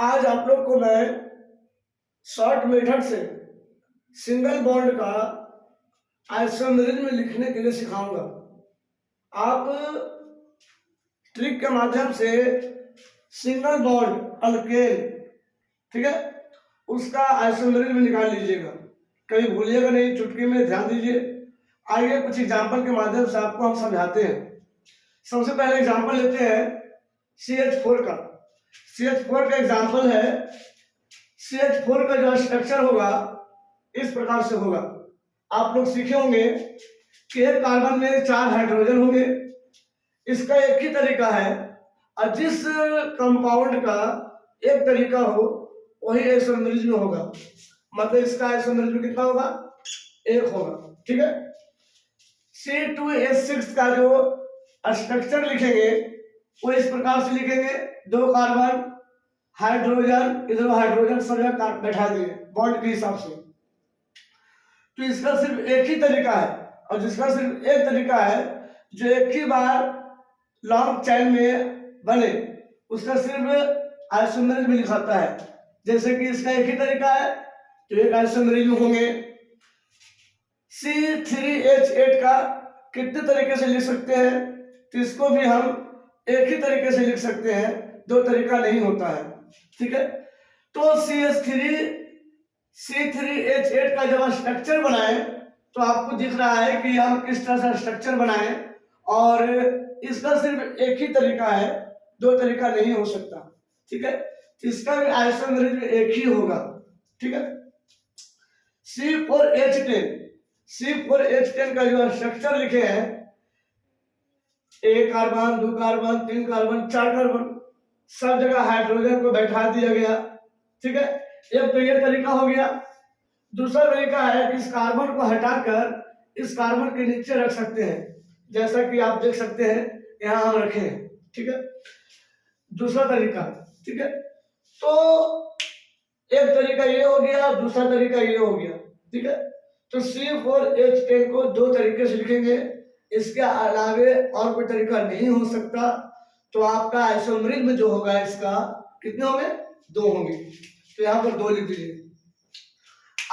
आज आप लोग को मैं शॉर्ट मेथड से सिंगल बॉन्ड का आइसोमेरिज्म में लिखने के लिए सिखाऊंगा। आप ट्रिक के माध्यम से सिंगल बॉन्ड अल्केन, ठीक है, उसका आइसोमेरिज्म निकाल लीजिएगा। कभी भूलिएगा नहीं, चुटकी में ध्यान दीजिए। आइए कुछ एग्जाम्पल के माध्यम से आपको हम समझाते हैं। सबसे पहले एग्जाम्पल लेते हैं CH4 का। CH4 का एग्जाम्पल है, CH4 का जो स्ट्रक्चर होगा इस प्रकार से होगा। आप लोग सीखे होंगे कि एक कार्बन में 4 हाइड्रोजन होंगे। इसका एक ही तरीका है, और जिस कंपाउंड का एक तरीका हो वही आइसोमेरिज्म होगा। मतलब इसका आइसोमेरिज्म कितना होगा? 1 होगा। ठीक है। C2H6 का जो स्ट्रक्चर लिखेंगे वो इस प्रकार से लिखेंगे, 2 कार्बन, हाइड्रोजन, इधर हाइड्रोजन सब जगह बैठा दिए बॉन्ड के हिसाब से। तो इसका सिर्फ एक ही तरीका है, और जिसका सिर्फ एक तरीका है जो एक ही बार लॉन्ग चैन में बने, उसका सिर्फ आइसोमेरिज्म लिखाता है। जैसे कि इसका एक ही तरीका है तो एक आइसोमेरिज्म होंगे। C3H8 का कितने तरीके से लिख सकते हैं? तो इसको भी हम एक ही तरीके से लिख सकते हैं, 2 तरीका नहीं होता है। ठीक है। तो C3H8 का जब स्ट्रक्चर बनाए तो आपको दिख रहा है कि हम किस तरह से स्ट्रक्चर बनाए, और इसका सिर्फ एक ही तरीका है, 2 तरीका नहीं हो सकता। ठीक है। तो इसका भी आइसोमेरिज्म एक ही होगा। ठीक है। C4H10 का जो स्ट्रक्चर लिखे हैं, 1 कार्बन, 2 कार्बन, 3 कार्बन, 4 कार्बन, सब जगह हाइड्रोजन को बैठा दिया गया। ठीक है। एक तो ये तरीका हो गया। दूसरा तरीका है कि इस कार्बन को हटाकर इस कार्बन के नीचे रख सकते हैं, जैसा कि आप देख सकते हैं यहाँ हम रखे हैं। ठीक है। दूसरा तरीका। ठीक है। तो एक तरीका ये हो गया, दूसरा तरीका ये हो गया। ठीक है। तो C4H10 को 2 तरीके से लिखेंगे, इसके अलावे और कोई तरीका नहीं हो सकता। तो आपका आइसोमेरिज्म जो होगा इसका कितने होंगे? 2 होंगे। तो यहाँ पर 2 लिख दीजिए।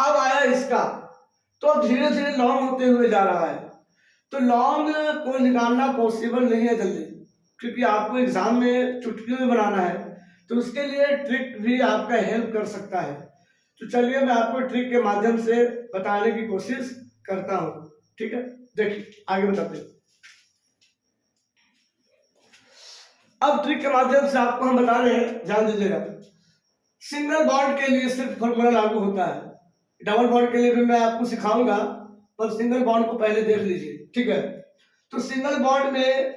अब आया इसका, तो धीरे धीरे लॉन्ग होते हुए जा रहा है। तो लॉन्ग को निकालना पॉसिबल नहीं है जल्दी, क्योंकि आपको एग्जाम में चुटकी में बनाना है। तो उसके लिए ट्रिक भी आपका हेल्प कर सकता है। तो चलिए मैं आपको ट्रिक के माध्यम से बताने की कोशिश करता हूं। ठीक है। देखिए आगे बताते हैं। अब ट्रिक के माध्यम से आपको हम बता रहे हैं, ध्यान दीजिएगा। सिंगल बॉन्ड के लिए सिर्फ फॉर्मूला लागू होता है, डबल बॉन्ड के लिए भी मैं आपको सिखाऊंगा, पर सिंगल बॉन्ड को पहले देख लीजिए। ठीक है। तो सिंगल बॉन्ड में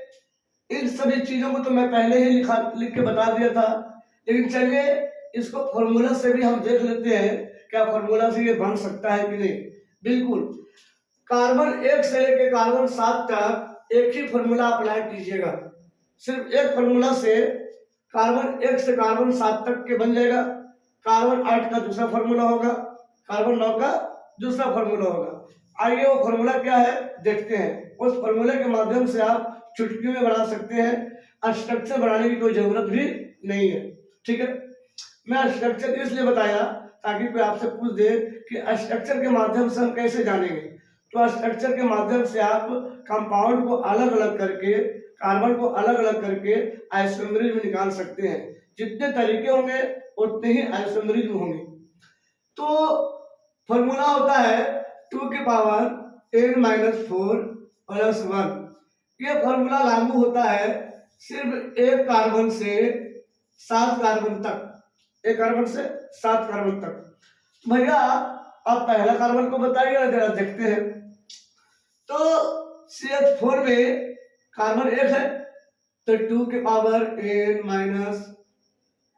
इन सभी चीजों को तो मैं पहले ही लिख के बता दिया था, लेकिन चलिए इसको फॉर्मूला से भी हम देख लेते हैं, क्या फॉर्मूला से ये बन सकता है कि नहीं। बिल्कुल, कार्बन 1 से लेकर कार्बन 7 तक एक ही फॉर्मूला अप्लाई कीजिएगा। सिर्फ एक फॉर्मूला से कार्बन 1 से कार्बन 7 तक के बन जाएगा। कार्बन 8 का दूसरा फॉर्मूला होगा, कार्बन 9 का दूसरा फॉर्मूला होगा। आइए वो फॉर्मूला क्या है देखते हैं। उस फॉर्मूले के माध्यम से आप चुटकी में बना सकते हैं, स्ट्रक्चर बनाने की कोई जरूरत भी नहीं है। ठीक है। मैं स्ट्रक्चर इसलिए बताया ताकि कोई आपसे पूछ दे कि स्ट्रक्चर के माध्यम से हम कैसे जानेंगे। तो स्ट्रक्चर के माध्यम से आप कंपाउंड को अलग अलग करके, कार्बन को अलग अलग करके आइसोमेरिज्म निकाल सकते हैं। जितने तरीके होंगे उतने ही आइसोमेरिज्म होंगे। तो फॉर्मूला होता है 2 की पावर n-4 प्लस 1। ये फॉर्मूला लागू होता है सिर्फ एक कार्बन से 7 कार्बन तक, एक कार्बन से 7 कार्बन तक। भैया आप पहला कार्बन को बताइए, जरा देखते हैं। तो CH4 में कार्बन 1 है, तो 2 की पावर n-,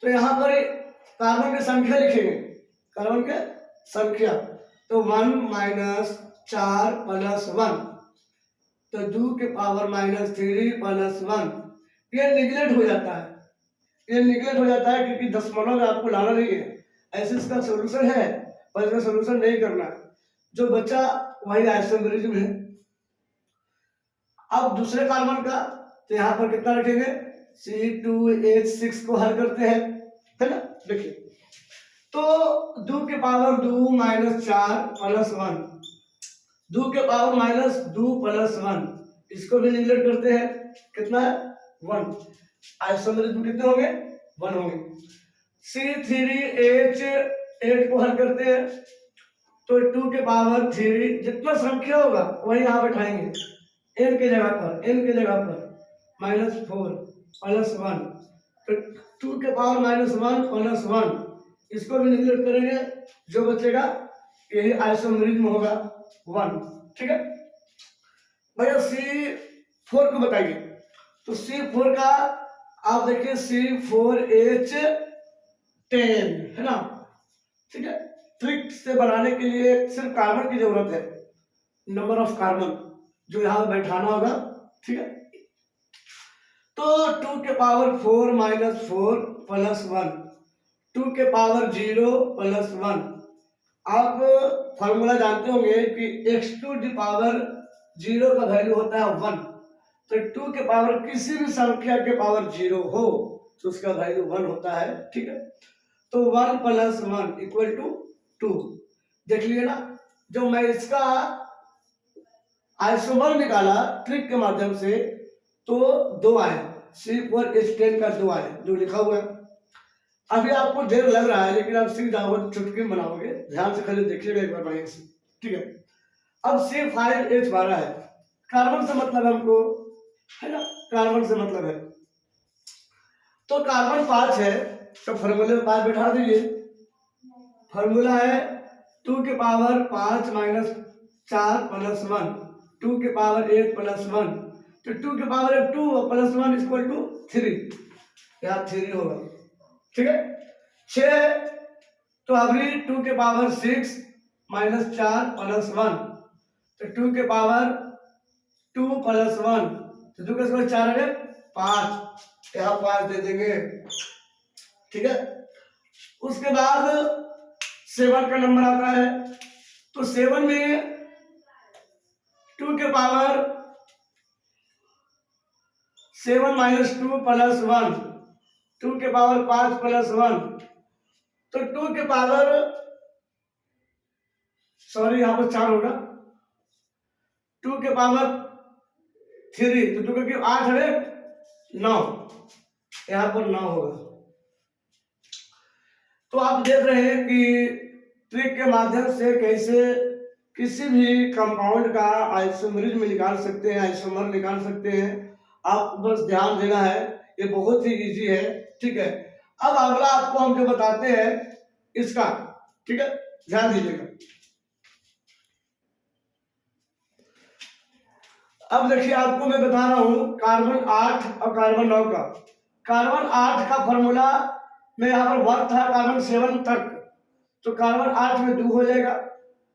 तो यहाँ पर कार्बन की संख्या लिखेंगे, कार्बन के संख्या, तो 1 - 4 प्लस 1, तो 2 की पावर -3 प्लस 1। ये निगलेक्ट हो जाता है, ये निगलेक्ट हो जाता है क्योंकि दशमलव में आपको लाना नहीं है। ऐसे इसका सोल्यूशन है, पर इसका सोल्यूशन नहीं करना है। जो बचा वही आइसोमेरिज्म है। अब दूसरे कार्बन का, तो यहाँ पर कितना रखेंगे? C2H6 को हल करते हैं। है ना। देखिए तो 2 के पावर 2 माइनस 4 प्लस 1, 2 के पावर माइनस 2 प्लस 1, इसको भी निगलेक्ट करते हैं, कितना है 1, आइसोमेरिज्म कितने होंगे 1 होंगे। C3H8 को हल करते हैं तो 2 के पावर 3, जितना संख्या होगा वही यहाँ बैठाएंगे, n की जगह पर -4 प्लस 1, तो 2 के पावर -1 प्लस 1, इसको भी निगलेक्ट करेंगे, जो बचेगा यही आइसोमेरिज्म होगा 1। ठीक है भैया C4 को बताइए, तो C4 का आप देखिए C4H10 है ना। ठीक है, ट्रिक से बनाने के लिए सिर्फ कार्बन की जरूरत है, नंबर ऑफ कार्बन जो यहां बैठाना होगा। ठीक है, तो 2 के पावर 4 माइनस 4 प्लस 1, 2 के पावर 0 प्लस 1, आप फॉर्मूला जानते होंगे कि x2 की पावर 0 का वैल्यू होता है 1, तो 2 के पावर किसी भी संख्या के पावर 0 हो तो उसका वैल्यू 1 होता है। ठीक है, तो 1 प्लस 1 इक्वल टू 2। देख लिए ना, जो मैं इसका आइसोमर निकाला ट्रिक के माध्यम से तो 2 आए, C4H10 का 2 आए जो लिखा हुआ है। अभी आपको देर लग रहा है लेकिन आप सीख जाओगे तो चुटकी में बनाओगे, ध्यान से खाली देखिएगा एक बार बढ़िया से। ठीक है, अब C5H12 है, कार्बन से मतलब हमको है ना, कार्बन से मतलब है, तो कार्बन 5 है तो फॉर्मूले में 5 बैठा दीजिए। फॉर्मूला है 2 के पावर 5 माइनस 4 प्लस 1, 2 के पावर 8 प्लस 1, तो 2 के पावर 2 प्लस 1 इक्वल टू 3, यहाँ 3 होगा। ठीक है, 6 तो अभी 2 के पावर 6 माइनस 4 प्लस 1, तो 2 के पावर 2 प्लस 1, तो 2 का 4 है 5, यहाँ 5 दे देंगे। ठीक है, उसके बाद 7 का नंबर आता है, तो 7 में 2 के पावर 7 माइनस 2 प्लस 1, 2 के पावर 5 प्लस 1, तो 2 के पावर सॉरी यहाँ पर 4 होगा, 2 के पावर 3, तो 2 का 8 है 9, यहाँ पर 9 होगा। तो आप देख रहे हैं कि ट्रिक के माध्यम से कैसे किसी भी कंपाउंड का आइसोमेरिज्म निकाल सकते हैं, आइसोमर निकाल सकते हैं। आप बस ध्यान देना है, ये बहुत ही इजी है। ठीक है, अब अगला आपको हम जो बताते हैं इसका, ठीक है ध्यान दीजिएगा। अब देखिए आपको मैं बता रहा हूं कार्बन 8 और कार्बन 9 का। कार्बन 8 का फॉर्मूला में यहाँ पर 1 था, कार्बन 7 तक, तो कार्बन 8 में 2 हो जाएगा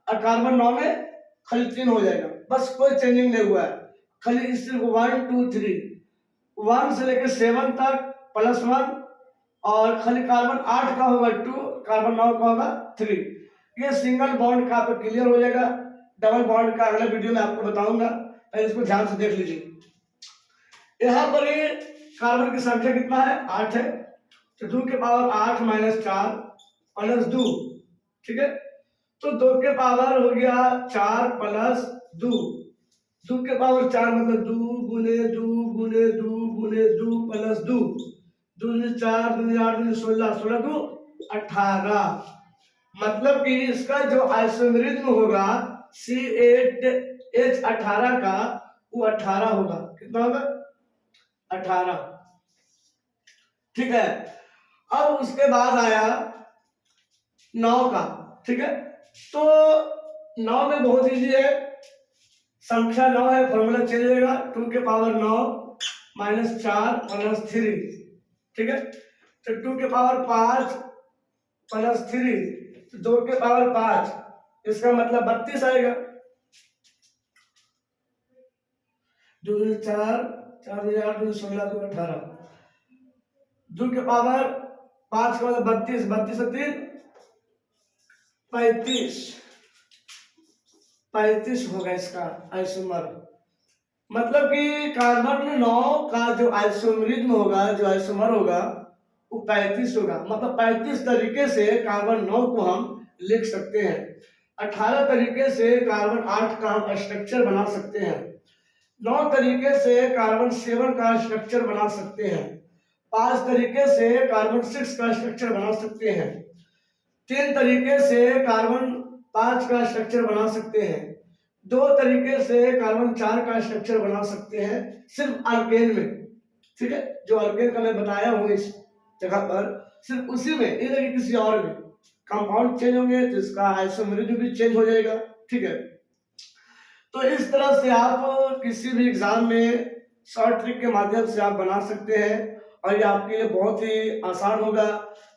और कार्बन 9 में खाली 3 हो जाएगा, बस कोई चेंजिंग नहीं हुआ है, खाली सिर्फ 1 2 3 1 से लेकर 7 तक प्लस 1, और खाली कार्बन 8 का होगा 2, कार्बन 9 का होगा 3। ये सिंगल बॉन्ड का आपको क्लियर हो जाएगा। डबल बॉन्ड का अगला वीडियो में आपको बताऊंगा, पहले इसको ध्यान से देख लीजिए। यहाँ पर ये कार्बन की संख्या कितना है 8 है, तो 2 के पावर 8 माइनस 4 प्लस 2। ठीक है, तो 2 के पावर हो गया 4 प्लस 2, 2 के पावर 4 मतलब 2 गुने 2 गुने 2 गुने 2 प्लस 2, 2 4 2 8 2 16 16 2 18। मतलब कि इसका जो आइसोमेरिज्म होगा C8H18 का वो 18 होगा। कितना होगा 18। ठीक है, अब उसके बाद आया 9 का। ठीक है, तो 9 में बहुत इजी है, संख्या 9 है, फॉर्मूला चेंज होगा 2 के पावर 9 माइनस 4 प्लस 3। ठीक है, तो 2 के पावर 5 प्लस 3, 2 के पावर 5, इसका मतलब 32 आएगा। 2 4 4 8 2 16 2 18, 2 के पावर 5 का मतलब 32, 32 से 3 35, 35 होगा इसका आइसोमर। मतलब कि कार्बन 9 का जो आइसोमेरिज्म होगा, जो आइसोमर होगा वो 35 होगा। मतलब 35 तरीके से कार्बन 9 को हम लिख सकते हैं। 18 तरीके से कार्बन 8 का हम स्ट्रक्चर बना सकते हैं। 9 तरीके से कार्बन 7 का स्ट्रक्चर बना सकते हैं। 5 तरीके से कार्बन 6 का स्ट्रक्चर बना सकते हैं। 3 तरीके से कार्बन 5 का स्ट्रक्चर बना सकते हैं। 2 तरीके से कार्बन 4 का स्ट्रक्चर बना सकते हैं, सिर्फ अल्केन में। ठीक है, जो अल्केन का मैं बताया हूँ इस जगह पर, सिर्फ उसी में, ये नहीं किसी और में कंपाउंड चेंज होंगे तो इसका आइसोमेरिज्म भी चेंज हो जाएगा। ठीक है, तो इस तरह से आप किसी भी एग्जाम में शॉर्ट ट्रिक के माध्यम से आप बना सकते हैं और ये आपके लिए बहुत ही आसान होगा।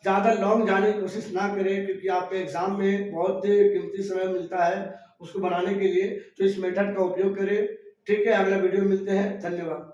ज़्यादा लॉन्ग जाने की कोशिश ना करें, क्योंकि आपके एग्जाम में बहुत ही कीमती समय मिलता है उसको बनाने के लिए, तो इस मेथड का उपयोग करें। ठीक है, अगला वीडियो मिलते हैं, धन्यवाद।